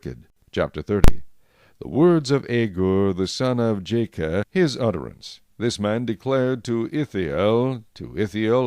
wicked. Chapter 30. The words of Agur the son of Jakeh, his utterance. This man declared to Ithiel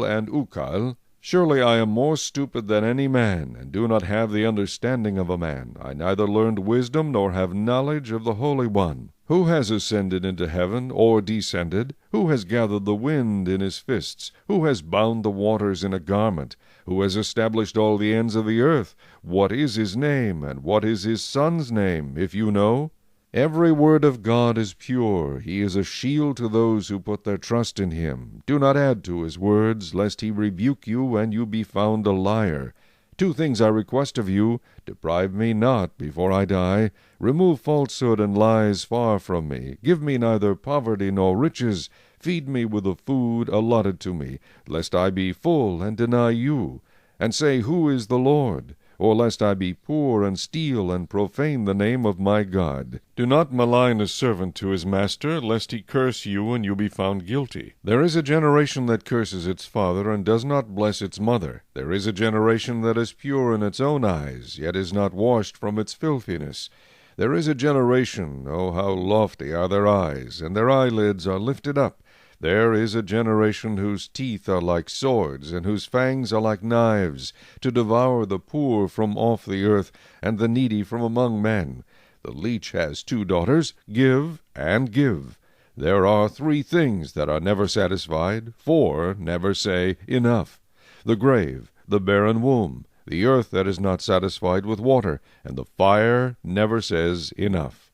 and Ukal, Surely I am more stupid than any man, and do not have the understanding of a man. I neither learned wisdom, nor have knowledge of the Holy One. Who has ascended into heaven, or descended? Who has gathered the wind in his fists? Who has bound the waters in a garment? Who has established all the ends of the earth? What is his name, and what is his son's name, if you know? Every word of God is pure. He is a shield to those who put their trust in him. Do not add to his words, lest he rebuke you, and you be found a liar. 2 things I request of you. Deprive me not before I die. Remove falsehood and lies far from me. Give me neither poverty nor riches. Feed me with the food allotted to me, lest I be full and deny you, and say, Who is the Lord? Or lest I be poor and steal and profane the name of my God. Do not malign a servant to his master, lest he curse you and you be found guilty. There is a generation that curses its father and does not bless its mother. There is a generation that is pure in its own eyes, yet is not washed from its filthiness. There is a generation, oh, how lofty are their eyes, and their eyelids are lifted up. There is a generation whose teeth are like swords, and whose fangs are like knives, to devour the poor from off the earth, and the needy from among men. The leech has 2 daughters. Give and give. There are 3 things that are never satisfied. 4 never say, Enough. The grave, the barren womb, the earth that is not satisfied with water, and the fire never says, Enough.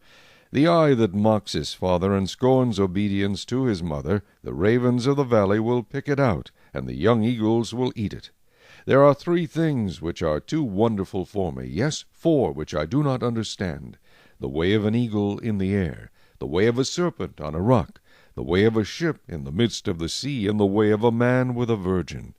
The eye that mocks his father and scorns obedience to his mother, the ravens of the valley will pick it out, and the young eagles will eat it. There are 3 things which are too wonderful for me, yes, 4 which I do not understand. The way of an eagle in the air, the way of a serpent on a rock, the way of a ship in the midst of the sea, and the way of a man with a virgin.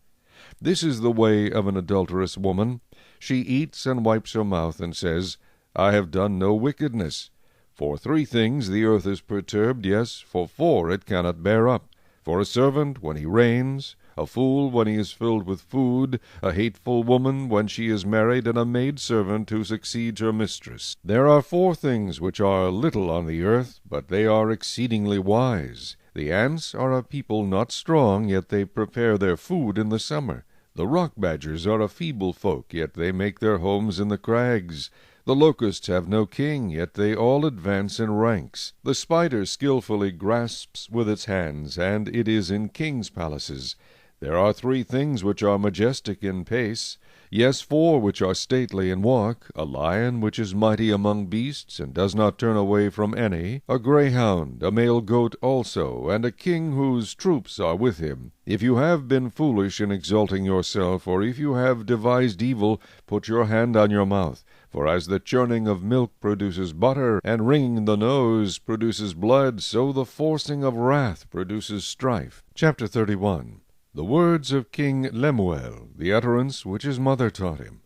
This is the way of an adulterous woman. She eats and wipes her mouth, and says, I have done no wickedness. For 3 things the earth is perturbed, yes, for 4 it cannot bear up. For a servant when he reigns, a fool when he is filled with food, a hateful woman when she is married, and a maidservant who succeeds her mistress. There are 4 things which are little on the earth, but they are exceedingly wise. The ants are a people not strong, yet they prepare their food in the summer. The rock badgers are a feeble folk, yet they make their homes in the crags. The locusts have no king, yet they all advance in ranks. The spider skillfully grasps with its hands, and it is in kings' palaces. There are 3 things which are majestic in pace, yes, 4 which are stately in walk, a lion which is mighty among beasts, and does not turn away from any, a greyhound, a male goat also, and a king whose troops are with him. If you have been foolish in exalting yourself, or if you have devised evil, put your hand on your mouth. For as the churning of milk produces butter, and wringing the nose produces blood, so the forcing of wrath produces strife. Chapter 31. The words of King Lemuel, the utterance which his mother taught him.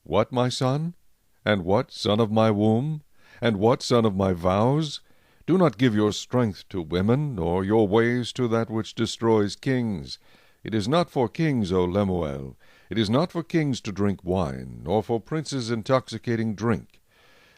What, my son? And what, son of my womb? And what, son of my vows? Do not give your strength to women, nor your ways to that which destroys kings. It is not for kings, O Lemuel. It is not for kings to drink wine, nor for princes intoxicating drink,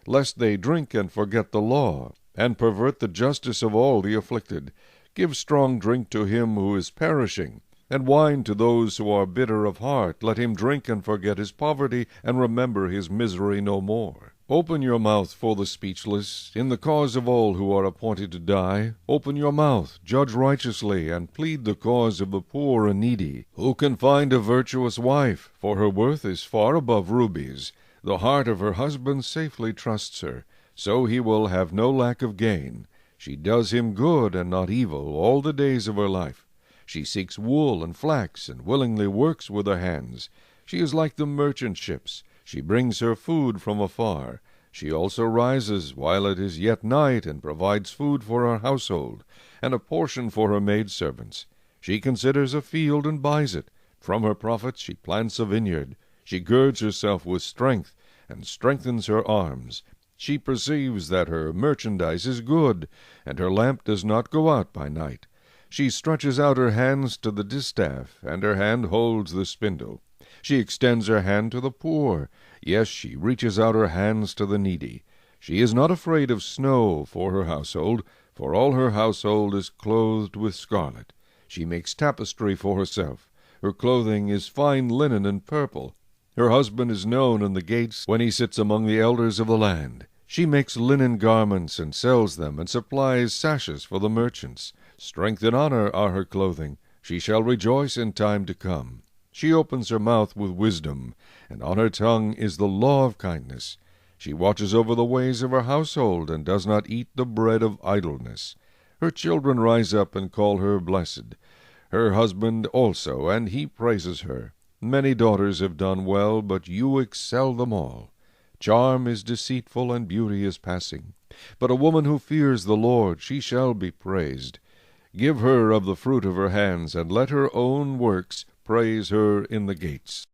lest they drink and forget the law, and pervert the justice of all the afflicted. Give strong drink to him who is perishing, and wine to those who are bitter of heart. Let him drink and forget his poverty, and remember his misery no more. Open your mouth for the speechless, in the cause of all who are appointed to die. Open your mouth, judge righteously, and plead the cause of the poor and needy. Who can find a virtuous wife? For her worth is far above rubies. The heart of her husband safely trusts her, so he will have no lack of gain. She does him good and not evil all the days of her life. She seeks wool and flax, and willingly works with her hands. She is like the merchant ships. She brings her food from afar. She also rises while it is yet night, and provides food for her household, and a portion for her maidservants. She considers a field and buys it. From her profits she plants a vineyard. She girds herself with strength, and strengthens her arms. She perceives that her merchandise is good, and her lamp does not go out by night. She stretches out her hands to the distaff, and her hand holds the spindle. She extends her hand to the poor. Yes, she reaches out her hands to the needy. She is not afraid of snow for her household, for all her household is clothed with scarlet. She makes tapestry for herself. Her clothing is fine linen and purple. Her husband is known in the gates when he sits among the elders of the land. She makes linen garments and sells them, and supplies sashes for the merchants. Strength and honor are her clothing. She shall rejoice in time to come. She opens her mouth with wisdom, and on her tongue is the law of kindness. She watches over the ways of her household, and does not eat the bread of idleness. Her children rise up and call her blessed. Her husband also, and he praises her. Many daughters have done well, but you excel them all. Charm is deceitful, and beauty is passing. But a woman who fears the Lord, she shall be praised. Give her of the fruit of her hands, and let her own works praise her in the gates.